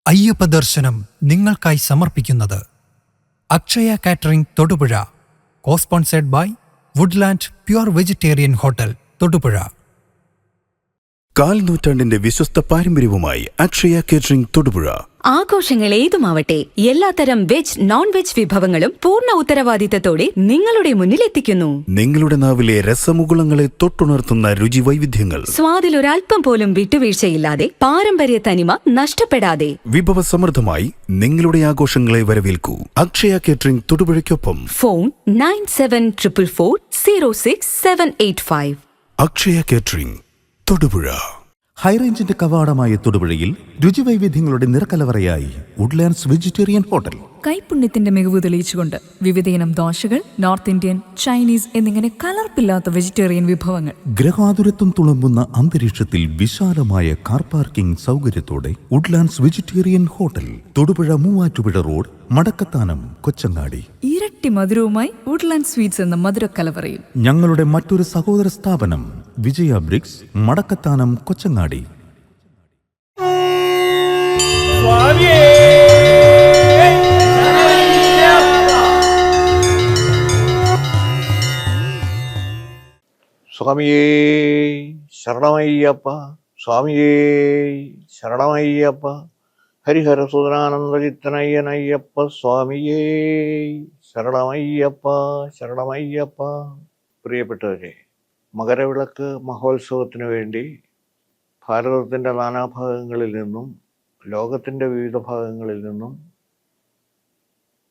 അയ്യപ്പ ദർശനം നിങ്ങൾക്കായി സമർപ്പിക്കുന്നത് Akshaya catering Thodupuzha, cosponsored by Woodland pure vegetarian hotel Thodupuzha. കാൽനൂറ്റാണ്ടിന്റെ വിശ്വസ്ത പാരമ്പര്യവുമായി അക്ഷയ കേറ്ററിംഗ് തൊടുപുഴ. ആഘോഷങ്ങൾ ഏതുമാവട്ടെ, എല്ലാത്തരം വെജ് നോൺ വെജ് വിഭവങ്ങളും പൂർണ്ണ ഉത്തരവാദിത്തത്തോടെ നിങ്ങളുടെ മുന്നിലെത്തിക്കുന്നു. നിങ്ങളുടെ നാവിലെ രസമുകുളങ്ങളെ തൊട്ടുണർത്തുന്ന രുചി വൈവിധ്യങ്ങൾ, സ്വാദിൽ ഒരൽപ്പം പോലും വിട്ടുവീഴ്ചയില്ലാതെ, പാരമ്പര്യ തനിമ നഷ്ടപ്പെടാതെ വിഭവസമൃദ്ധമായി നിങ്ങളുടെ ആഘോഷങ്ങളെ വരവേൽക്കൂ. അക്ഷയ കേറ്ററിംഗ് തൊടുപുഴയ്ക്കൊപ്പം ഫോൺ 9744406785. അക്ഷയ കേറ്ററിംഗ് തൊടുപുഴ. ഹൈറേഞ്ചിന്റെ കവാടമായ തൊടുപുഴയിൽ രുചിവൈവിധ്യങ്ങളുടെ നിറക്കലവറയായി വുഡ്ലാൻഡ്സ് വെജിറ്റേറിയൻ ഹോട്ടൽ. കൈപ്പുണ്യത്തിന്റെ മികവ് തെളിയിച്ചുകൊണ്ട് വിവിധയിനം ദോശകൾ, നോർത്ത് ഇന്ത്യൻ, ചൈനീസ് എന്നിങ്ങനെ കലർപ്പില്ലാത്ത വെജിറ്റേറിയൻ വിഭവങ്ങൾ. ഗ്രഹാതുരത്വം തുളുമ്പുന്ന അന്തരീക്ഷത്തിൽ വിശാലമായ കാർ പാർക്കിംഗ് സൗകര്യത്തോടെ Woodlands vegetarian hotel, Thodupuzha Muvattupuzha road, Madakkathanam, Kochangadi. ഇരട്ടി മധുരവുമായി വുഡ്ലാൻഡ് സ്വീറ്റ്സ് എന്ന മധുരക്കലവറയിൽ. ഞങ്ങളുടെ മറ്റൊരു സഹോദര സ്ഥാപനം വിജയ ബ്രിക്സ്, മടക്കത്താനം, കൊച്ചങ്ങാടി. സ്വാമിയേ ശരണമയ്യപ്പ, സ്വാമിയേ ശരണമയ്യപ്പ, ഹരിഹരസുതനാനന്ദചിത്തനയ്യനയ്യപ്പ, സ്വാമിയേ ശരണമയ്യപ്പ, ശരണമയ്യപ്പ. പ്രിയപ്പെട്ടവരെ, മകരവിളക്ക് മഹോത്സവത്തിനു വേണ്ടി ഭാരതത്തിൻ്റെ നാനാഭാഗങ്ങളിൽ നിന്നും ലോകത്തിൻ്റെ വിവിധ ഭാഗങ്ങളിൽ നിന്നും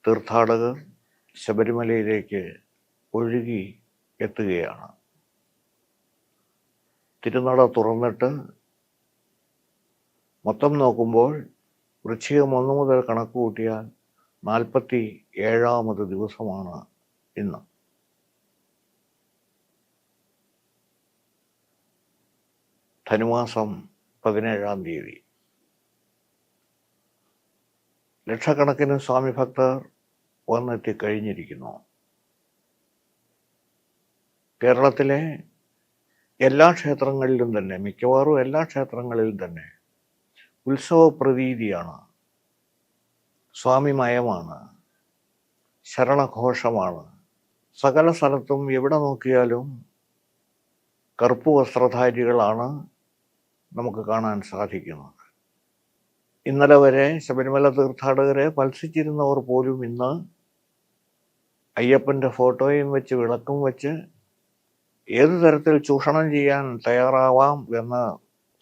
തീർത്ഥാടകർ ശബരിമലയിലേക്ക് ഒഴുകി എത്തുകയാണ്. തിരുനട തുറന്നിട്ട് മൊത്തം നോക്കുമ്പോൾ വൃശ്ചികം 1 മുതൽ കണക്ക് കൂട്ടിയാൽ 47ാമത് ദിവസമാണ് ഇന്ന്. ധനുമാസം 17-ാം തീയതി. ലക്ഷക്കണക്കിന് സ്വാമി ഭക്തർ വന്നെത്തിക്കഴിഞ്ഞിരിക്കുന്നു. കേരളത്തിലെ എല്ലാ ക്ഷേത്രങ്ങളിലും തന്നെ, മിക്കവാറും എല്ലാ ക്ഷേത്രങ്ങളിലും തന്നെ ഉത്സവ പ്രതീതിയാണ്, സ്വാമിമയമാണ്, ശരണഘോഷമാണ്. സകല സ്ഥലത്തും എവിടെ നോക്കിയാലും കറുപ്പ് വസ്ത്രധാരികളാണ് നമുക്ക് കാണാൻ സാധിക്കുന്നത്. ഇന്നലെ വരെ ശബരിമല തീർത്ഥാടകരെ പത്സിച്ചിരുന്നവർ പോലും ഇന്ന് അയ്യപ്പൻ്റെ ഫോട്ടോയും വെച്ച് വിളക്കും വെച്ച് ഏതു തരത്തിൽ ചൂഷണം ചെയ്യാൻ തയ്യാറാവാം എന്ന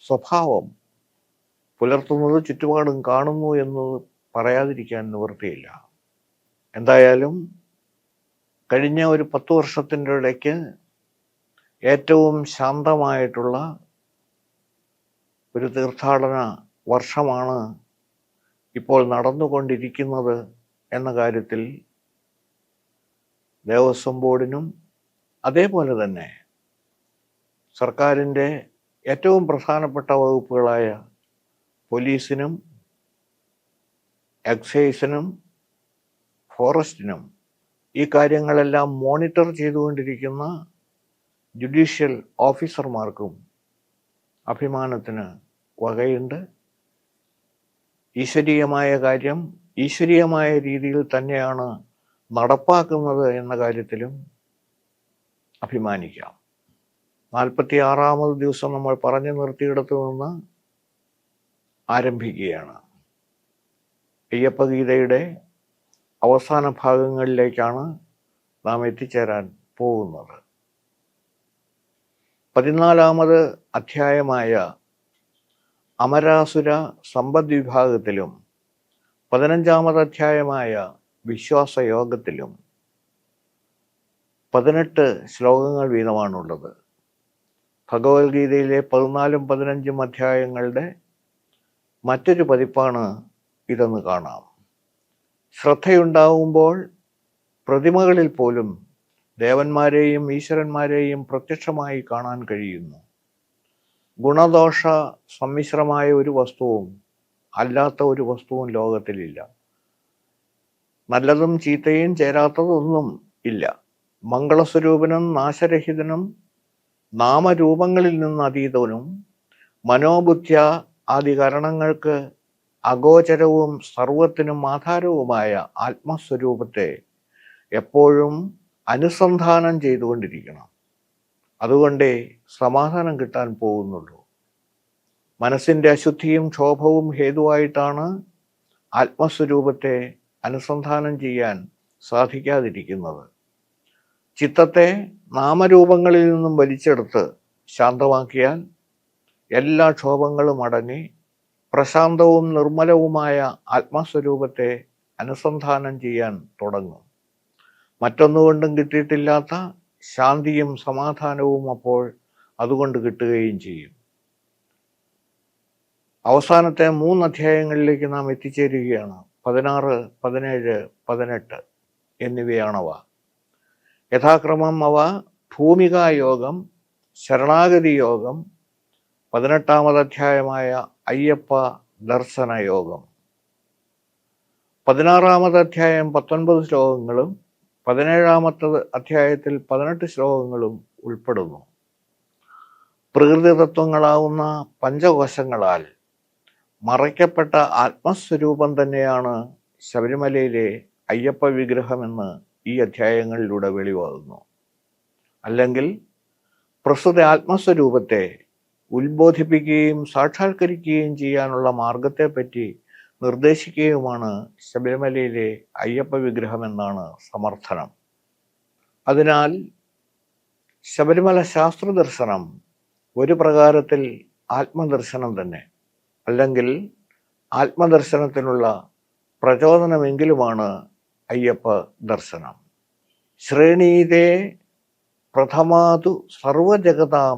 സ്വഭാവം പുലർത്തുന്നത് ചുറ്റുപാടും കാണുന്നു എന്ന് പറയാതിരിക്കാൻ നിവൃത്തിയില്ല. എന്തായാലും കഴിഞ്ഞ ഒരു 10 വർഷത്തിൻ്റെ ഇടയ്ക്ക് ഏറ്റവും ശാന്തമായിട്ടുള്ള ഒരു തീർത്ഥാടന വർഷമാണ് ഇപ്പോൾ നടന്നുകൊണ്ടിരിക്കുന്നത് എന്ന കാര്യത്തിൽ ദേവസ്വം ബോർഡിനും അതേപോലെ തന്നെ സർക്കാരിൻ്റെ ഏറ്റവും പ്രധാനപ്പെട്ട വകുപ്പുകളായ പോലീസിനും എക്സൈസിനും ഫോറസ്റ്റിനും ഈ കാര്യങ്ങളെല്ലാം മോണിറ്റർ ചെയ്തുകൊണ്ടിരിക്കുന്ന ജുഡീഷ്യൽ ഓഫീസർമാർക്കും അഭിമാനത്തിന് വകയുണ്ട്. ഈശ്വരീയമായ കാര്യം ഈശ്വരീയമായ രീതിയിൽ തന്നെയാണ് നടപ്പാക്കുന്നത് എന്ന കാര്യത്തിലും അഭിമാനിക്കാം. 46ാമത് ദിവസം നമ്മൾ പറഞ്ഞു നിർത്തിയിടത്തു നിന്ന് ആരംഭിക്കുകയാണ്. അയ്യപ്പഗീതയുടെ അവസാന ഭാഗങ്ങളിലേക്കാണ് നാം എത്തിച്ചേരാൻ പോകുന്നത്. 14ാമത് അധ്യായമായ അമരാസുര സമ്പദ് വിഭാഗത്തിലും 15ാമത് അധ്യായമായ വിശ്വാസയോഗത്തിലും 18 ശ്ലോകങ്ങൾ വീതമാണുള്ളത്. ഭഗവത്ഗീതയിലെ 14ഉം 15ഉം അധ്യായങ്ങളുടെ മറ്റൊരു പതിപ്പാണ് ഇതെന്ന് കാണാം. ശ്രദ്ധയുണ്ടാവുമ്പോൾ പ്രതിമകളിൽ പോലും ദേവന്മാരെയും ഈശ്വരന്മാരെയും പ്രത്യക്ഷമായി കാണാൻ കഴിയുന്നു. ഗുണദോഷ സമ്മിശ്രമായ ഒരു വസ്തുവും അല്ലാത്ത ഒരു വസ്തുവും ലോകത്തിലില്ല. നല്ലതും ചീത്തയും ചേരാത്തതൊന്നും ഇല്ല. മംഗളസ്വരൂപനും നാശരഹിതനും നാമരൂപങ്ങളിൽ നിന്ന് അതീതനും മനോബുദ്ധ്യ ആദി കരണങ്ങൾക്ക് അഗോചരവും സർവത്തിനും ആധാരവുമായ ആത്മസ്വരൂപത്തെ എപ്പോഴും അനുസന്ധാനം ചെയ്തുകൊണ്ടിരിക്കണം. അതുകൊണ്ടേ സമാധാനം കിട്ടാൻ പോകുന്നുള്ളൂ. മനസ്സിൻ്റെ അശുദ്ധിയും ക്ഷോഭവും ഹേതുവായിട്ടാണ് ആത്മസ്വരൂപത്തെ അനുസന്ധാനം ചെയ്യാൻ സാധിക്കാതിരിക്കുന്നത്. ചിത്തത്തെ നാമരൂപങ്ങളിൽ നിന്നും വലിച്ചെടുത്ത് ശാന്തമാക്കിയാൽ എല്ലാ ക്ഷോഭങ്ങളും അടങ്ങി പ്രശാന്തവും നിർമ്മലവുമായ ആത്മസ്വരൂപത്തെ അനുസന്ധാനം ചെയ്യാൻ തുടങ്ങും. മറ്റൊന്നുകൊണ്ടും കിട്ടിയിട്ടില്ലാത്ത ശാന്തിയും സമാധാനവും അപ്പോൾ അതുകൊണ്ട് കിട്ടുകയും ചെയ്യും. അവസാനത്തെ 3 അധ്യായങ്ങളിലേക്ക് നാം എത്തിച്ചേരുകയാണ്. 16, 17, 18 എന്നിവയാണവ. യഥാക്രമം അവ ഭൂമികായോഗം, ശരണാഗതി യോഗം, 18ാമത് അധ്യായമായ അയ്യപ്പ ദർശനയോഗം. 16ാമത് അധ്യായം 19 ശ്ലോകങ്ങളും 17ാമത്തെ അധ്യായത്തിൽ 18 ശ്ലോകങ്ങളും ഉൾപ്പെടുന്നു. പ്രകൃതി തത്വങ്ങളാവുന്ന പഞ്ചകോശങ്ങളാൽ മറയ്ക്കപ്പെട്ട ആത്മസ്വരൂപം തന്നെയാണ് ശബരിമലയിലെ അയ്യപ്പ വിഗ്രഹമെന്ന് ഈ അധ്യായങ്ങളിലൂടെ വെളിവാകുന്നു. അല്ലെങ്കിൽ പ്രസ്തുത ആത്മസ്വരൂപത്തെ ഉത്ബോധിപ്പിക്കുകയും സാക്ഷാത്കരിക്കുകയും ചെയ്യാനുള്ള മാർഗത്തെപ്പറ്റി നിർദ്ദേശിക്കുകയുമാണ് ശബരിമലയിലെ അയ്യപ്പ വിഗ്രഹമെന്നാണ് സമർത്ഥനം. അതിനാൽ ശബരിമല ശാസ്ത്രദർശനം ഒരു പ്രകാരത്തിൽ ആത്മദർശനം തന്നെ, അല്ലെങ്കിൽ ആത്മദർശനത്തിനുള്ള പ്രചോദനമെങ്കിലുമാണ് അയ്യപ്പ ദർശനം. ശ്രേണീതേ പ്രഥമാതു സർവജഗതാം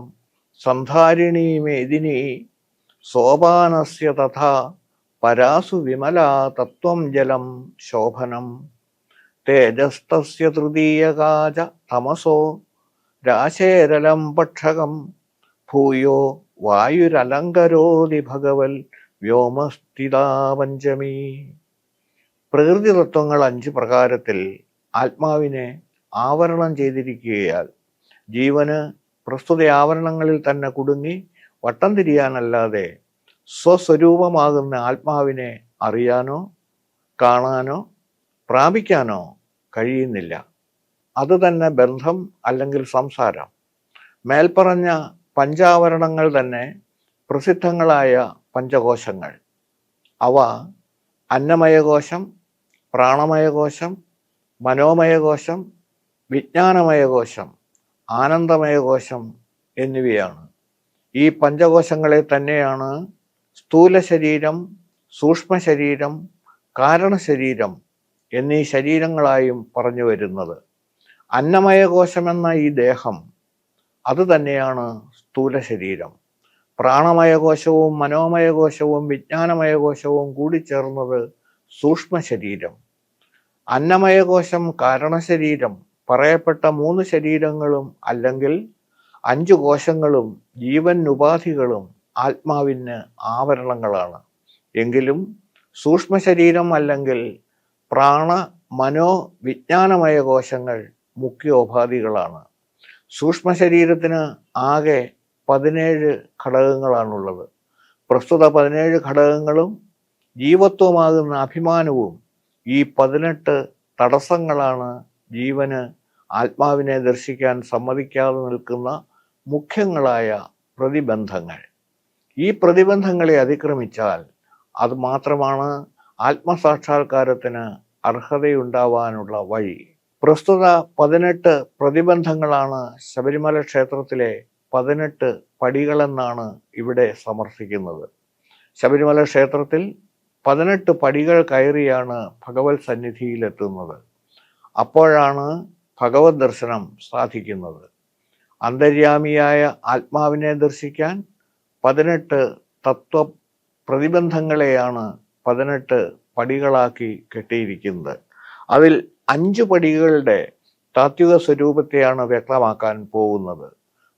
സന്ധാരിണീ മേദിനി സോപാനസ്യ തഥാ പരാസു വിമലാ തത്വം ജലം ശോഭനം തേജസ്തസ്യ തൃതീയകാച തമസോ രാശേരലം പക്ഷകം ഭൂയോ വായുരലങ്കരോതി ഭഗവൽ വ്യോമസ്ഥിതാ പഞ്ചമി. പ്രകൃതി തത്വങ്ങൾ 5 പ്രകാരത്തിൽ ആത്മാവിനെ ആവരണം ചെയ്തിരിക്കുകയാൽ ജീവന് പ്രസ്തുത ആവരണങ്ങളിൽ തന്നെ കുടുങ്ങി വട്ടം തിരിയാനല്ലാതെ സ്വസ്വരൂപമാകുന്ന ആത്മാവിനെ അറിയാനോ കാണാനോ പ്രാപിക്കാനോ കഴിയുന്നില്ല. അത് തന്നെ ബന്ധം അല്ലെങ്കിൽ സംസാരം. മേൽപ്പറഞ്ഞ പഞ്ചാവരണങ്ങൾ തന്നെ പ്രസിദ്ധങ്ങളായ പഞ്ചകോശങ്ങൾ. അവ അന്നമയകോശം, പ്രാണമയകോശം, മനോമയകോശം, വിജ്ഞാനമയകോശം, ആനന്ദമയകോശം എന്നിവയാണ്. ഈ പഞ്ചകോശങ്ങളെ തന്നെയാണ് സ്ഥൂല ശരീരം, സൂക്ഷ്മ ശരീരം, കാരണശരീരം എന്നീ ശരീരങ്ങളായും പറഞ്ഞു വരുന്നത്. അന്നമയകോശമെന്ന ഈ ദേഹം അത് തന്നെയാണ് സ്ഥൂല ശരീരം. പ്രാണമയകോശവും മനോമയകോശവും വിജ്ഞാനമയകോശവും കൂടിച്ചേർന്നത് സൂക്ഷ്മ ശരീരം. അന്നമയകോശം, കാരണശരീരം പറയപ്പെട്ട 3 ശരീരങ്ങളും അല്ലെങ്കിൽ 5 കോശങ്ങളും ജീവൻ ഉപാധികളും ആത്മാവിന് ആവരണങ്ങളാണ്. എങ്കിലും സൂക്ഷ്മ ശരീരം അല്ലെങ്കിൽ പ്രാണ മനോ വിജ്ഞാനമയ കോശങ്ങൾ മുഖ്യോപാധികളാണ്. സൂക്ഷ്മ ശരീരത്തിന് ആകെ 17 ഘടകങ്ങളാണുള്ളത്. പ്രസ്തുത 17 ഘടകങ്ങളും ജീവത്വമാകുന്ന അഭിമാനവും ഈ 18 തടസ്സങ്ങളാണ് ജീവന് ആത്മാവിനെ ദർശിക്കാൻ സമ്മതിക്കാതെ നിൽക്കുന്ന മുഖ്യങ്ങളായ പ്രതിബന്ധങ്ങൾ. ഈ പ്രതിബന്ധങ്ങളെ അതിക്രമിച്ചാൽ അത് മാത്രമാണ് ആത്മസാക്ഷാത്കാരത്തിന് അർഹതയുണ്ടാവാനുള്ള വഴി. പ്രസ്തുത 18 പ്രതിബന്ധങ്ങളാണ് ശബരിമല ക്ഷേത്രത്തിലെ 18 പടികളെന്നാണ് ഇവിടെ സമർത്ഥിക്കുന്നത്. ശബരിമല ക്ഷേത്രത്തിൽ 18 പടികൾ കയറിയാണ് ഭഗവത് സന്നിധിയിലെത്തുന്നത്. അപ്പോഴാണ് ഭഗവത് ദർശനം സാധിക്കുന്നത്. അന്തര്യാമിയായ ആത്മാവിനെ ദർശിക്കാൻ 18 തത്വ പ്രതിബന്ധങ്ങളെയാണ് 18 പടികളാക്കി കെട്ടിയിരിക്കുന്നത്. അതിൽ 5 പടികളുടെ താത്വിക സ്വരൂപത്തെയാണ് വ്യക്തമാക്കാൻ പോകുന്നത്.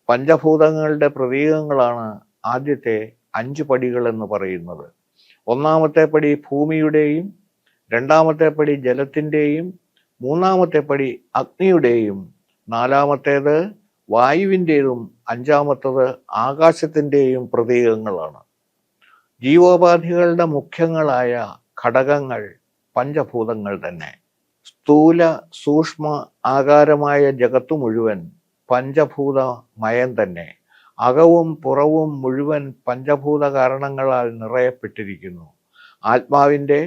പഞ്ചഭൂതങ്ങളുടെ പ്രതീകങ്ങളാണ് ആദ്യത്തെ 5 പടികൾ എന്ന് പറയുന്നത്. 1ാമത്തെ പടി ഭൂമിയുടെയും, 2ാമത്തെ പടി ജലത്തിൻ്റെയും, 3ാമത്തെ പടി അഗ്നിയുടെയും, 4ാമത്തേത് വായുവിൻ്റെതും, 5ാമത്തത് ആകാശത്തിൻ്റെയും പ്രതീകങ്ങളാണ്. ജീവോപാധികളുടെ മുഖ്യങ്ങളായ ഘടകങ്ങൾ പഞ്ചഭൂതങ്ങൾ തന്നെ. സ്ഥൂല സൂക്ഷ്മ ആകാരമായ ജഗത്തു മുഴുവൻ പഞ്ചഭൂതമയം തന്നെ. അകവും പുറവും മുഴുവൻ പഞ്ചഭൂത കാരണങ്ങളാൽ നിറയപ്പെട്ടിരിക്കുന്നു. ആത്മാവിൻ്റെ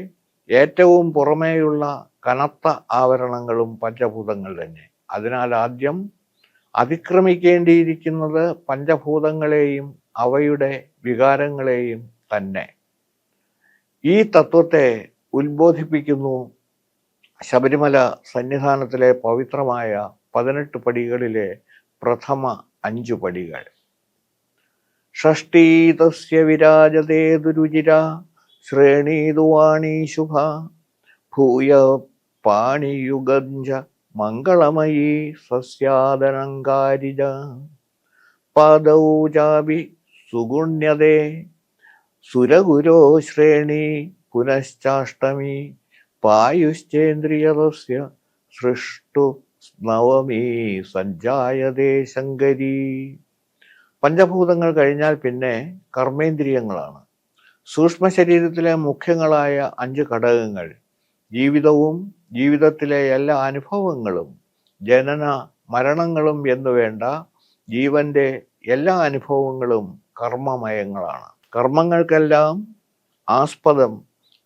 ഏറ്റവും പുറമേയുള്ള കനത്ത ആവരണങ്ങളും പഞ്ചഭൂതങ്ങൾ തന്നെ. അതിനാൽ ആദ്യം അതിക്രമിക്കേണ്ടിയിരിക്കുന്നത് പഞ്ചഭൂതങ്ങളെയും അവയുടെ വികാരങ്ങളെയും തന്നെ. ഈ തത്വത്തെ ഉത്ബോധിപ്പിക്കുന്നു ശബരിമല സന്നിധാനത്തിലെ പവിത്രമായ 18 പടികളിലെ പ്രഥമ 5 പടികൾ. ഷഷ്ടീതസ്യ വിരാജതേ ദുരുചിര ശ്രേണീതുവാണീ ശുഭ ഭൂയ പാണിയുഗഞ്ച മംഗളമയീ സസ്യാദനങ്കാരിജ പാദൗ ചാപി സുഗുണ്യതേ സുരഗുരോ ശ്രേണി പുനശ്ചാഷ്ടമി പായുശ്ചേന്ദ്രിയതസ്യ സൃഷ്ടു നവമീ സഞ്ജായതേ ശങ്കരീ. പഞ്ചഭൂതങ്ങൾ കഴിഞ്ഞാൽ പിന്നെ കർമ്മേന്ദ്രിയങ്ങളാണ്. സൂക്ഷ്മ ശരീരത്തിലെ മുഖ്യങ്ങളായ 5 ഘടകങ്ങൾ ജീവിതവും ജീവിതത്തിലെ എല്ലാ അനുഭവങ്ങളും ജനന മരണങ്ങളും എന്നുവേണ്ട ജീവന്റെ എല്ലാ അനുഭവങ്ങളും കർമ്മമയങ്ങളാണ്. കർമ്മങ്ങൾക്കെല്ലാം ആസ്പദം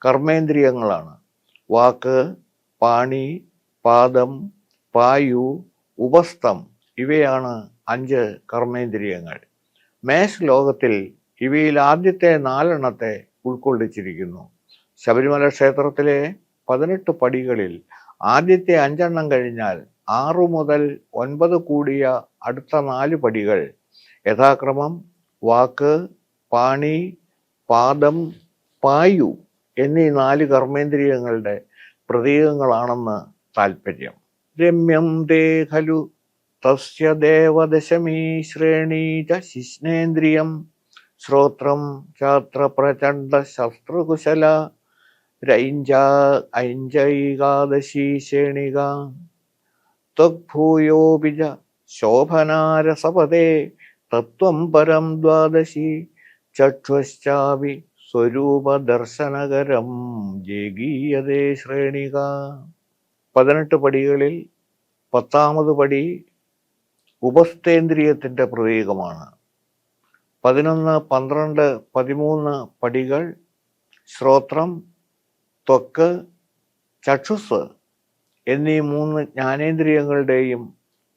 കർമ്മേന്ദ്രിയങ്ങളാണ്. വാക്ക്, പാണി, പാദം, പായു, ഉപസ്ഥം ഇവയാണ് 5 കർമ്മേന്ദ്രിയങ്ങൾ. മേഷ് ലോകത്തിൽ ഇവയിൽ ആദ്യത്തെ 4 ഉൾക്കൊള്ളിച്ചിരിക്കുന്നു. ശബരിമല ക്ഷേത്രത്തിലെ 18 പടികളിൽ ആദ്യത്തെ 5 കഴിഞ്ഞാൽ 6 മുതൽ 9 കൂടിയ അടുത്ത 4 പടികൾ യഥാക്രമം വാക്ക്, പാണി, പാദം, പായു എന്നീ 4 കർമ്മേന്ദ്രിയങ്ങളുടെ പ്രതീകങ്ങളാണെന്ന് താൽപ്പര്യം. രമ്യം തേ ഖലു തസ്യ ദേവദശമീ ശ്രേണീ ച ശിഷ്ണേന്ദ്രിയം ശ്രോത്രം ചാത്ര പ്രചണ്ഡ ശസ്ത്രകുശല ഐഞ്ചൈകാദശീ ശ്രേണിക ത്വഗ്ഭൂയോപി ച ശോഭനാരസപദേ തത്വം പരം ദ്വാദശി ചക്ഷുശ്ചാപി സ്വരൂപദർശനകരം ജേഗീയതേ ശ്രേണിക. 18 പടികളിൽ 10ാമത് പടി ഉപസ്ഥേന്ദ്രിയത്തിൻ്റെ പ്രതീകമാണ്. 11, 12, 13 പടികൾ ശ്രോത്രം, ത്വക്ക്, ചക്ഷുസ് എന്നീ 3 ജ്ഞാനേന്ദ്രിയങ്ങളുടെയും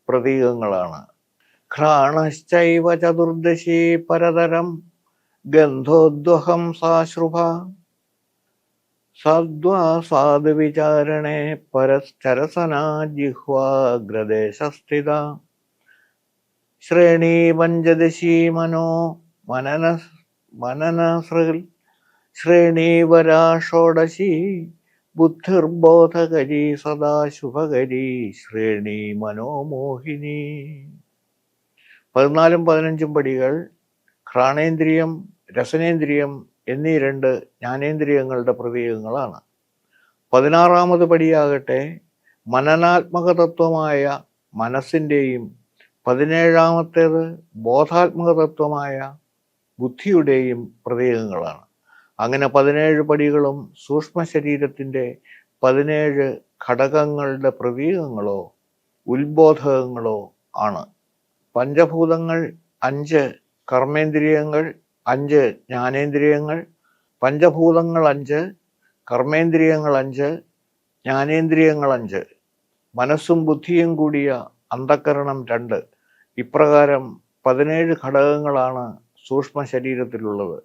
പ്രതീകങ്ങളാണ്. ഘ്രാണശ്ചൈവ ചതുർദശി പരതരം ഗന്ധോദ്വഹം സാശ്രുഭ സദ്വാസാദ് വിചാരണേ പരശ്ചരസനാ ജിഹ്വാഗ്രദേശസ്ഥിത ശ്രേണീ പഞ്ചദശി മനോ മനനസൃൽ ശ്രേണീവരാ ഷോഡശി ബുദ്ധിർബോധകരീ സദാ ശുഭകരീ ശ്രേണീ മനോമോഹിനി. 14, 15 പടികൾ ഘ്രാണേന്ദ്രിയം, രസനേന്ദ്രിയം എന്നീ 2 ജ്ഞാനേന്ദ്രിയങ്ങളുടെ പ്രതീകങ്ങളാണ്. 16ാമത് പടിയാകട്ടെ മനനാത്മക തത്വമായ മനസ്സിൻ്റെയും 17ാമത്തേത് ബോധാത്മക തത്വമായ ബുദ്ധിയുടെയും പ്രതീകങ്ങളാണ്. അങ്ങനെ 17 പടികളും സൂക്ഷ്മ ശരീരത്തിൻ്റെ 17 ഘടകങ്ങളുടെ പ്രതീകങ്ങളോ ഉത്ബോധകങ്ങളോ ആണ്. പഞ്ചഭൂതങ്ങൾ 5, കർമ്മേന്ദ്രിയങ്ങൾ 5, ജ്ഞാനേന്ദ്രിയങ്ങൾ. പഞ്ചഭൂതങ്ങൾ 5, കർമ്മേന്ദ്രിയങ്ങൾ 5, ജ്ഞാനേന്ദ്രിയങ്ങൾ 5, മനസ്സും ബുദ്ധിയും കൂടിയ അന്ധക്കരണം 2. ഇപ്രകാരം 17 ഘടകങ്ങളാണ് സൂക്ഷ്മ ശരീരത്തിലുള്ളത്.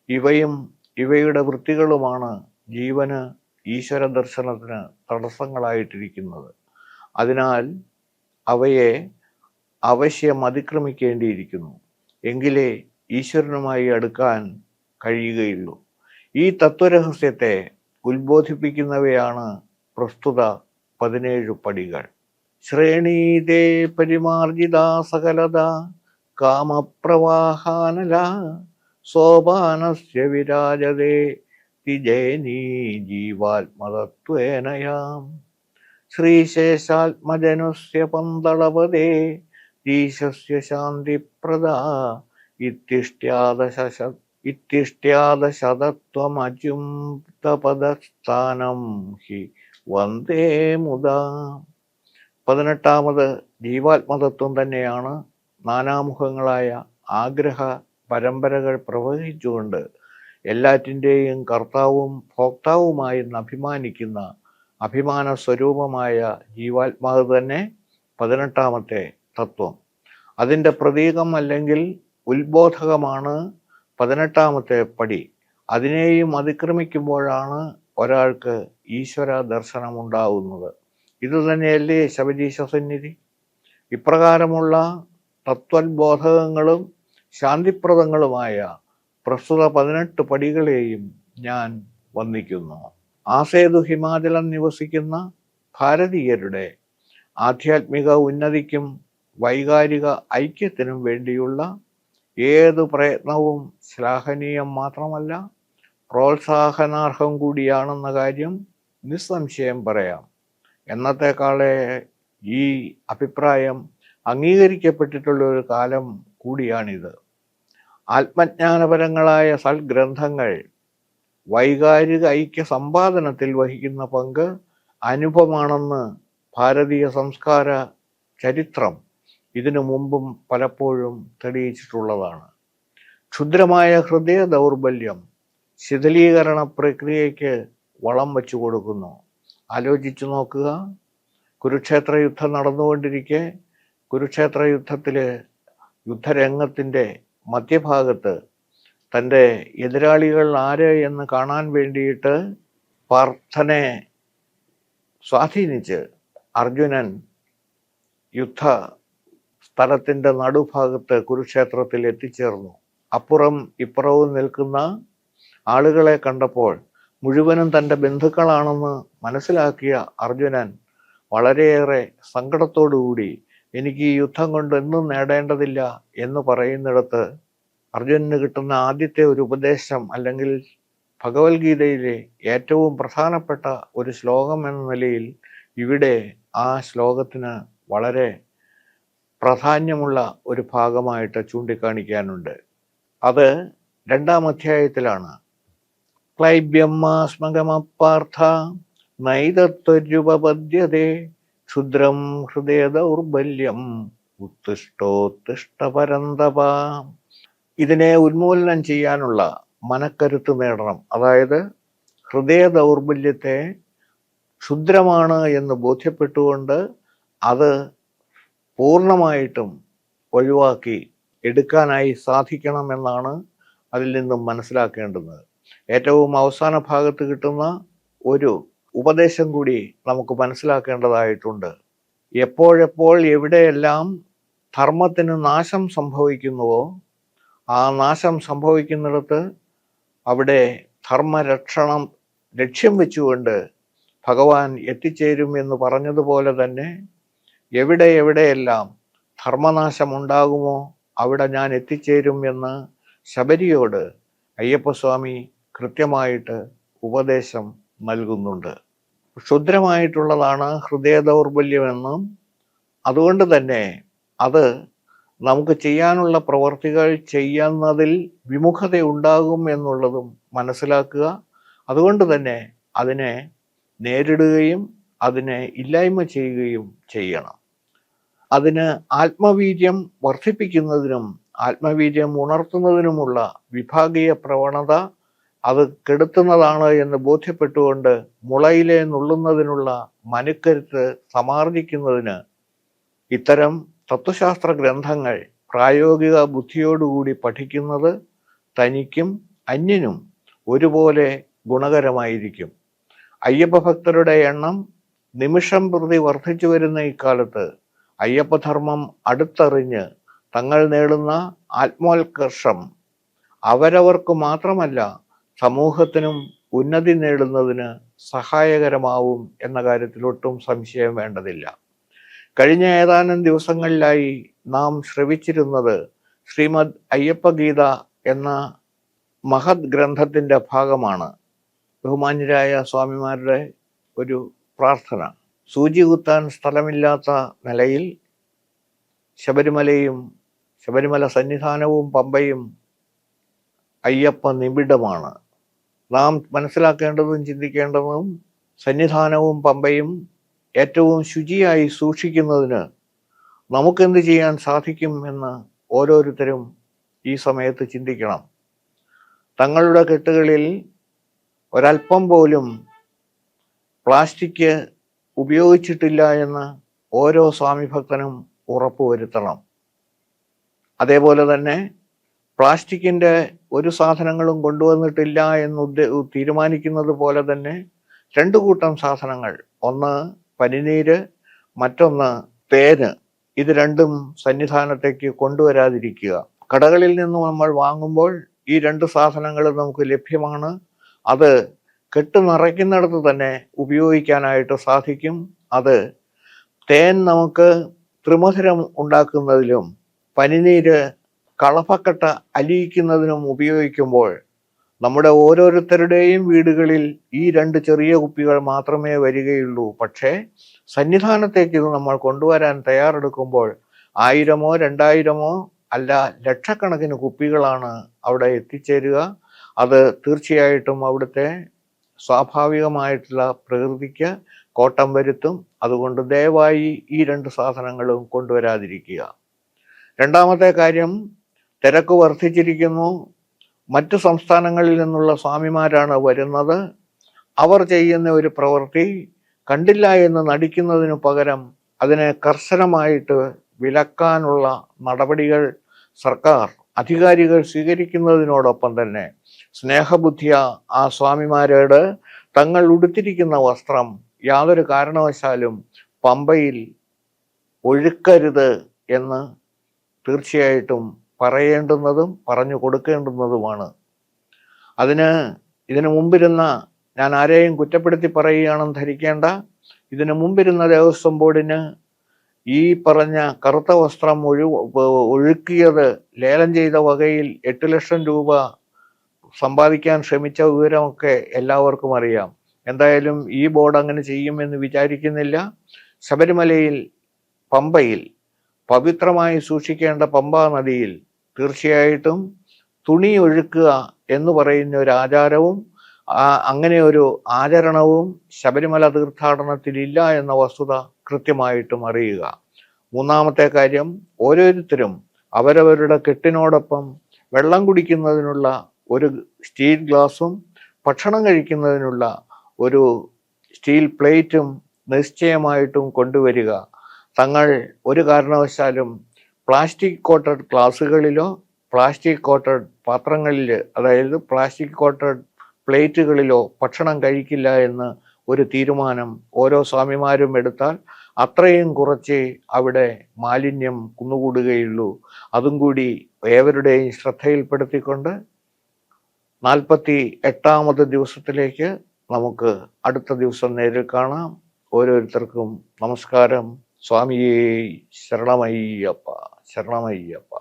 ഇവയും ഇവയുടെ വൃത്തികളുമാണ് ജീവന് ഈശ്വര ദർശനത്തിന് തടസ്സങ്ങളായിട്ടിരിക്കുന്നത്. അതിനാൽ അവയെ അവശ്യം അതിക്രമിക്കേണ്ടിയിരിക്കുന്നു. എങ്കിലേ ഈശ്വരനുമായി അടുക്കാൻ കഴിയുകയുള്ളൂ. ഈ തത്വരഹസ്യത്തെ ഉത്ബോധിപ്പിക്കുന്നവയാണ് പ്രസ്തുത 17 പടികൾ. ശ്രേണീതേ പരിമാർജിത സകലത കാമപ്രവാഹാനല സോപാനസ്യ വിരാജതേ തിജേനീ ജീവാത്മതത്വേനയാം ശ്രീശേഷാത്മജനുസ്യ പന്തളപദേ ഈശസ്യ ശാന്തിപ്രദാ ഇത്യുഷ്ട്യാദശ ഇത്യുഷ്ട്യാദശതത്വമജുംതപദസ്ഥാനം ഹി വന്ദേ മുദാ. 18ാമത് ജീവാത്മതത്വം തന്നെയാണ് നാനാമുഖങ്ങളായ ആഗ്രഹ പരമ്പരകൾ പ്രവഹിച്ചുകൊണ്ട് എല്ലാറ്റിൻ്റെയും കർത്താവും ഭോക്താവുമായി അഭിമാനിക്കുന്ന അഭിമാന സ്വരൂപമായ ജീവാത്മാവ് തന്നെ 18ാമത്തെ തത്വം. അതിൻ്റെ പ്രതീകം അല്ലെങ്കിൽ ഉത്ബോധകമാണ് 18ാമത്തെ പടി. അതിനെയും അതിക്രമിക്കുമ്പോഴാണ് ഒരാൾക്ക് ഈശ്വര ദർശനമുണ്ടാവുന്നത്. ഇതുതന്നെയല്ലേ ശബരീശ സന്നിധി? ഇപ്രകാരമുള്ള തത്വബോധകങ്ങളും ശാന്തിപ്രദങ്ങളുമായ പ്രസ്തുത 18 പടികളെയും ഞാൻ വന്ദിക്കുന്നു. ആസേതു ഹിമാചലം നിവസിക്കുന്ന ഭാരതീയരുടെ ആധ്യാത്മിക ഉന്നതിക്കും വൈകാരിക ഐക്യത്തിനും വേണ്ടിയുള്ള ഏതു പ്രയത്നവും ശ്ലാഘനീയം മാത്രമല്ല, പ്രോത്സാഹനാർഹം കൂടിയാണെന്ന കാര്യം നിസ്സംശയം പറയാം. എന്നത്തെക്കാളെ ഈ അഭിപ്രായം അംഗീകരിക്കപ്പെട്ടിട്ടുള്ള ഒരു കാലം കൂടിയാണിത്. ആത്മജ്ഞാനപരങ്ങളായ സൽഗ്രന്ഥങ്ങൾ വൈകാരിക ഐക്യ സമ്പാദനത്തിൽ വഹിക്കുന്ന പങ്ക് അനുപമാണെന്ന് ഭാരതീയ സംസ്കാര ചരിത്രം ഇതിനു മുമ്പും പലപ്പോഴും തെളിയിച്ചിട്ടുള്ളതാണ്. ക്ഷുദ്രമായ ഹൃദയ ദൗർബല്യം ശിഥിലീകരണ പ്രക്രിയയ്ക്ക് വളം വെച്ചു കൊടുക്കുന്നു. ആലോചിച്ചു നോക്കുക. കുരുക്ഷേത്ര യുദ്ധം നടന്നുകൊണ്ടിരിക്കെ കുരുക്ഷേത്ര യുദ്ധത്തിലെ യുദ്ധരംഗത്തിൻ്റെ മധ്യഭാഗത്ത് തൻ്റെ എതിരാളികൾ ആര് എന്ന് കാണാൻ വേണ്ടിയിട്ട് പാർത്ഥനെ സ്വാധീനിച്ച് അർജുനൻ യുദ്ധ സ്ഥലത്തിൻ്റെ നടുഭാഗത്ത് കുരുക്ഷേത്രത്തിൽ എത്തിച്ചേർന്നു. അപ്പുറം ഇപ്പുറവും നിൽക്കുന്ന ആളുകളെ കണ്ടപ്പോൾ മുഴുവനും തൻ്റെ ബന്ധുക്കളാണെന്ന് മനസ്സിലാക്കിയ അർജുനൻ വളരെയേറെ സങ്കടത്തോടുകൂടി എനിക്ക് ഈ യുദ്ധം കൊണ്ട് എന്നും നേടേണ്ടതില്ല എന്ന് പറയുന്നിടത്ത് അർജുനന് കിട്ടുന്ന ആദ്യത്തെ ഒരു ഉപദേശം അല്ലെങ്കിൽ ഭഗവത്ഗീതയിലെ ഏറ്റവും പ്രധാനപ്പെട്ട ഒരു ശ്ലോകം എന്ന നിലയിൽ ഇവിടെ ആ ശ്ലോകത്തിന് വളരെ പ്രാധാന്യമുള്ള ഒരു ഭാഗമായിട്ട് ചൂണ്ടിക്കാണിക്കാനുണ്ട്. അത് 2ാം അധ്യായത്തിലാണ്. ക്ലൈബ്യമാസ്മകമപ്പാർത്ഥ നൈതത്വരുപപദ്യതേ ക്ഷുദ്രം ഹൃദയ ദൗർബല്യം ഉത്തിഷ്ഠോത്തിഷ്ഠ പരന്തപ. ഇതിനെ ഉന്മൂലനം ചെയ്യാനുള്ള മനക്കരുത്ത് നേടണം. അതായത് ഹൃദയ ദൗർബല്യത്തെ ക്ഷുദ്രമാണ് എന്ന് ബോധ്യപ്പെട്ടുകൊണ്ട് അത് പൂർണ്ണമായിട്ടും ഒഴിവാക്കി എടുക്കാനായി സാധിക്കണമെന്നാണ് അതിൽ നിന്നും മനസ്സിലാക്കേണ്ടത്. ഏറ്റവും അവസാന ഭാഗത്ത് കിട്ടുന്ന ഒരു ഉപദേശം കൂടി നമുക്ക് മനസ്സിലാക്കേണ്ടതായിട്ടുണ്ട്. എപ്പോഴെപ്പോൾ എവിടെയെല്ലാം ധർമ്മത്തിന് നാശം സംഭവിക്കുന്നുവോ ആ നാശം സംഭവിക്കുന്നിടത്ത് അവിടെ ധർമ്മരക്ഷണം ലക്ഷ്യം വെച്ചുകൊണ്ട് ഭഗവാൻ എത്തിച്ചേരും എന്ന് പറഞ്ഞതുപോലെ തന്നെ എവിടെയെല്ലാം ധർമ്മനാശം ഉണ്ടാകുമോ അവിടെ ഞാൻ എത്തിച്ചേരും എന്ന് ശബരിയോട് അയ്യപ്പസ്വാമി കൃത്യമായിട്ട് ഉപദേശം നൽകുന്നുണ്ട്. ക്ഷുദ്രമായിട്ടുള്ളതാണ് ഹൃദയ ദൗർബല്യമെന്നും അതുകൊണ്ട് തന്നെ അത് നമുക്ക് ചെയ്യാനുള്ള പ്രവർത്തികൾ ചെയ്യുന്നതിൽ വിമുഖത ഉണ്ടാകും എന്നുള്ളതും മനസ്സിലാക്കുക. അതുകൊണ്ട് തന്നെ അതിനെ നേരിടുകയും അതിനെ ഇല്ലായ്മ ചെയ്യുകയും ചെയ്യണം. അതിന് ആത്മവീര്യം വർദ്ധിപ്പിക്കുന്നതിനും ആത്മവീര്യം ഉണർത്തുന്നതിനുമുള്ള വിഭാഗീയ പ്രവണത അത് കെടുത്തുന്നതാണ് എന്ന് ബോധ്യപ്പെട്ടുകൊണ്ട് മുളയിലെ നുള്ളുന്നതിനുള്ള മനുക്കരുത്ത് സമാർജിക്കുന്നതിന് ഇത്തരം തത്വശാസ്ത്ര ഗ്രന്ഥങ്ങൾ പ്രായോഗിക ബുദ്ധിയോടുകൂടി പഠിക്കുന്നത് തനിക്കും അന്യനും ഒരുപോലെ ഗുണകരമായിരിക്കും. അയ്യപ്പ ഭക്തരുടെ എണ്ണം നിമിഷം പ്രതി വർദ്ധിച്ചു വരുന്ന ഇക്കാലത്ത് അയ്യപ്പധർമ്മം അടുത്തറിഞ്ഞ് തങ്ങൾ നേടുന്ന ആത്മോത്കർഷം അവരവർക്ക് മാത്രമല്ല സമൂഹത്തിനും ഉന്നതി നേടുന്നതിന് സഹായകരമാവും എന്ന കാര്യത്തിൽ ഒട്ടും സംശയം വേണ്ടതില്ല. കഴിഞ്ഞ ഏതാനും ദിവസങ്ങളിലായി നാം ശ്രവിച്ചിരുന്നത് ശ്രീമദ് അയ്യപ്പഗീത എന്ന മഹത് ഗ്രന്ഥത്തിൻ്റെ ഭാഗമാണ്. ബഹുമാന്യരായ സ്വാമിമാരുടെ ഒരു പ്രാർത്ഥന. സൂചി കുത്താൻ സ്ഥലമില്ലാത്ത നിലയിൽ ശബരിമല സന്നിധാനവും പമ്പയും അയ്യപ്പ നിബിഡമാണ്. നാം മനസ്സിലാക്കേണ്ടതും ചിന്തിക്കേണ്ടതും സന്നിധാനവും പമ്പയും ഏറ്റവും ശുചിയായി സൂക്ഷിക്കുന്നതിന് നമുക്കെന്ത് ചെയ്യാൻ സാധിക്കും എന്ന് ഓരോരുത്തരും ഈ സമയത്ത് ചിന്തിക്കണം. തങ്ങളുടെ കെട്ടുകളിൽ ഒരല്പം പോലും പ്ലാസ്റ്റിക് ഉപയോഗിച്ചിട്ടില്ല എന്ന് ഓരോ സ്വാമി ഭക്തനും ഉറപ്പുവരുത്തണം. അതേപോലെ തന്നെ പ്ലാസ്റ്റിക്കിൻ്റെ ഒരു സാധനങ്ങളും കൊണ്ടുവന്നിട്ടില്ല എന്ന് തീരുമാനിക്കുന്നത് പോലെ തന്നെ 2 കൂട്ടം സാധനങ്ങൾ, ഒന്ന് പനിനീര്, മറ്റൊന്ന് തേന്, ഇത് രണ്ടും സന്നിധാനത്തേക്ക് കൊണ്ടുവരാതിരിക്കുക. കടകളിൽ നിന്ന് നമ്മൾ വാങ്ങുമ്പോൾ ഈ 2 സാധനങ്ങൾ നമുക്ക് ലഭ്യമാണ്. അത് കെട്ട് നിറയ്ക്കുന്നിടത്ത് തന്നെ ഉപയോഗിക്കാനായിട്ട് സാധിക്കും. അത് തേൻ നമുക്ക് ത്രിമധുരം ഉണ്ടാക്കുന്നതിലും പനിനീര് കളഭക്കട്ട അലിയിക്കുന്നതിനും ഉപയോഗിക്കുമ്പോൾ നമ്മുടെ ഓരോരുത്തരുടെയും വീടുകളിൽ ഈ 2 ചെറിയ കുപ്പികൾ മാത്രമേ വരികയുള്ളൂ. പക്ഷേ സന്നിധാനത്തേക്ക് ഇത് നമ്മൾ കൊണ്ടുവരാൻ തയ്യാറെടുക്കുമ്പോൾ 1000-ഓ 2000-ഓ അല്ല, ലക്ഷക്കണക്കിന് കുപ്പികളാണ് അവിടെ എത്തിച്ചേരുക. അത് തീർച്ചയായിട്ടും അവിടുത്തെ സ്വാഭാവികമായിട്ടുള്ള പ്രകൃതിക്ക് കോട്ടം വരുത്തും. അതുകൊണ്ട് ദയവായി ഈ 2 സാധനങ്ങളും കൊണ്ടുവരാതിരിക്കുക. രണ്ടാമത്തെ കാര്യം, തിരക്ക് വർദ്ധിച്ചിരിക്കുന്നു. മറ്റു സംസ്ഥാനങ്ങളിൽ നിന്നുള്ള സ്വാമിമാരാണ് വരുന്നത്. അവർ ചെയ്യുന്ന ഒരു പ്രവൃത്തി കണ്ടില്ല എന്ന് നടിക്കുന്നതിനു പകരം അതിനെ കർശനമായിട്ട് വിലക്കാനുള്ള നടപടികൾ സർക്കാർ അധികാരികൾ സ്വീകരിക്കുന്നതിനോടൊപ്പം തന്നെ സ്നേഹബുദ്ധിയ ആ സ്വാമിമാരോട് തങ്ങൾ ഉടുത്തിരിക്കുന്ന വസ്ത്രം യാതൊരു കാരണവശാലും പമ്പയിൽ ഒഴുക്കരുത് എന്ന് തീർച്ചയായിട്ടും പറയേണ്ടുന്നതും പറഞ്ഞു കൊടുക്കേണ്ടുന്നതുമാണ്. ഇതിനു മുമ്പിരുന്ന, ഞാൻ ആരെയും കുറ്റപ്പെടുത്തി പറയുകയാണെന്ന് ധരിക്കേണ്ട, ഇതിനു മുമ്പിരുന്ന ദേവസ്വം ബോർഡിന് ഈ പറഞ്ഞ കറുത്ത വസ്ത്രം ഒഴുക്കിയത് ലേലം ചെയ്ത വകയിൽ 8 ലക്ഷം രൂപ സമ്പാദിക്കാൻ ശ്രമിച്ച വിവരമൊക്കെ എല്ലാവർക്കും അറിയാം. എന്തായാലും ഈ ബോർഡ് അങ്ങനെ ചെയ്യുമെന്ന് വിചാരിക്കുന്നില്ല. ശബരിമലയിൽ പമ്പയിൽ പവിത്രമായി സൂക്ഷിക്കേണ്ട പമ്പാ നദിയിൽ തീർച്ചയായിട്ടും തുണി ഒഴുക്കുക എന്ന് പറയുന്ന ഒരു ആചാരവും അങ്ങനെ ഒരു ആചരണവും ശബരിമല തീർത്ഥാടനത്തിലില്ല എന്ന വസ്തുത കൃത്യമായിട്ടും അറിയുക. മൂന്നാമത്തെ കാര്യം, ഓരോരുത്തരും അവരവരുടെ കെട്ടിനോടൊപ്പം വെള്ളം കുടിക്കുന്നതിനുള്ള ഒരു സ്റ്റീൽ ഗ്ലാസും ഭക്ഷണം കഴിക്കുന്നതിനുള്ള ഒരു സ്റ്റീൽ പ്ലേറ്റും നിശ്ചയമായിട്ടും കൊണ്ടുവരിക. തങ്ങൾ ഒരു കാരണവശാലും പ്ലാസ്റ്റിക് കോട്ടഡ് ഗ്ലാസുകളിലോ പ്ലാസ്റ്റിക് കോട്ടഡ് പാത്രങ്ങളിൽ, അതായത് പ്ലാസ്റ്റിക് കോട്ടഡ് പ്ലേറ്റുകളിലോ ഭക്ഷണം കഴിക്കില്ല എന്ന് ഒരു തീരുമാനം ഓരോ സ്വാമിമാരും എടുത്താൽ അത്രയും കുറച്ച് അവിടെ മാലിന്യം കുന്നുകൂടുകയുള്ളൂ. അതും കൂടി ഏവരുടെയും ശ്രദ്ധയിൽപ്പെടുത്തിക്കൊണ്ട് 48ാമത് ദിവസത്തിലേക്ക് നമുക്ക് അടുത്ത ദിവസം നേരിൽ കാണാം. ഓരോരുത്തർക്കും നമസ്കാരം. സ്വാമിയേ ശരണമയ്യപ്പ, ശരണമയ്യപ്പ.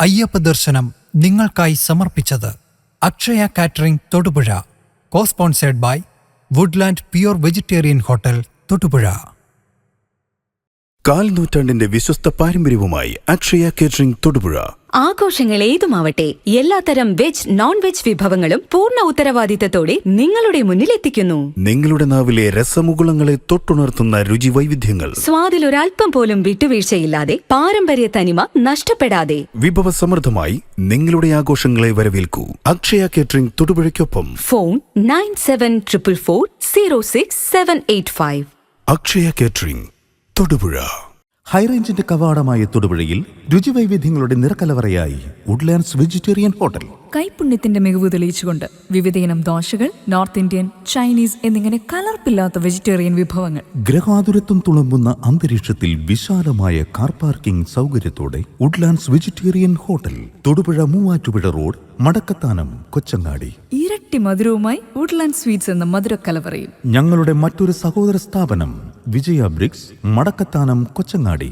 അയ്യപ്പ ദർശനം നിങ്ങൾക്കായി സമർപ്പിച്ചത് Akshaya catering Thodupuzha, cosponsored by Woodland pure vegetarian hotel Thodupuzha. 4 നൂറ്റാണ്ടിന്റെ വിശ്വസ്ത പാരമ്പര്യവുമായി അക്ഷയ കേറ്ററിംഗ് തൊടുപുഴ. ആഘോഷങ്ങൾ ഏതുമാവട്ടെ, എല്ലാത്തരം വെജ് നോൺ വെജ് വിഭവങ്ങളും പൂർണ്ണ ഉത്തരവാദിത്തത്തോടെ നിങ്ങളുടെ മുന്നിൽ എത്തിക്കുന്നു. നിങ്ങളുടെ നാവിലെ രസമുകുളങ്ങളെ തൊട്ടുണർത്തുന്ന രുചി വൈവിധ്യങ്ങൾ, സ്വാദിൽ ഒരൽപ്പം പോലും വിട്ടുവീഴ്ചയില്ലാതെ, പാരമ്പര്യ തനിമ നഷ്ടപ്പെടാതെ വിഭവസമൃദ്ധമായി നിങ്ങളുടെ ആഘോഷങ്ങളെ വരവേൽക്കൂ. അക്ഷയ കേറ്ററിംഗ് തൊടുപുഴയ്ക്കൊപ്പം ഫോൺ 9744066785. അക്ഷയ കേറ്ററിംഗ് തൊടുപുഴ. ഹൈറേഞ്ചിന്റെ കവാടമായ തൊടുപുഴയിൽ രുചിവൈവിധ്യങ്ങളുടെ നിറക്കലവറയായി വുഡ്ലാൻഡ്സ് വെജിറ്റേറിയൻ ഹോട്ടൽ. കൈപുണ്യത്തിന്റെ മികവ് തെളിയിച്ചുകൊണ്ട് വിവിധയിനം ദോശകൾ, നോർത്ത് ഇന്ത്യൻ, ചൈനീസ് എന്നിങ്ങനെ കലർപ്പില്ലാത്ത വെജിറ്റേറിയൻ വിഭവങ്ങൾ. ഗ്രഹാതുരത്വം തുളുമ്പുന്ന അന്തരീക്ഷത്തിൽ വിശാലമായ കാർ പാർക്കിംഗ് സൗകര്യത്തോടെ Woodlands vegetarian hotel, Thodupuzha Muvattupuzha road, Madakkathanam, Kochangadi. ഇരട്ടി മധുരവുമായി വുഡ്ലാൻഡ് സ്വീറ്റ്സ് എന്ന മധുരക്കലവറയും. ഞങ്ങളുടെ മറ്റൊരു സഹോദര സ്ഥാപനം വിജയ ബ്രിക്സ്, മടക്കത്താനം, കൊച്ചങ്ങാടി.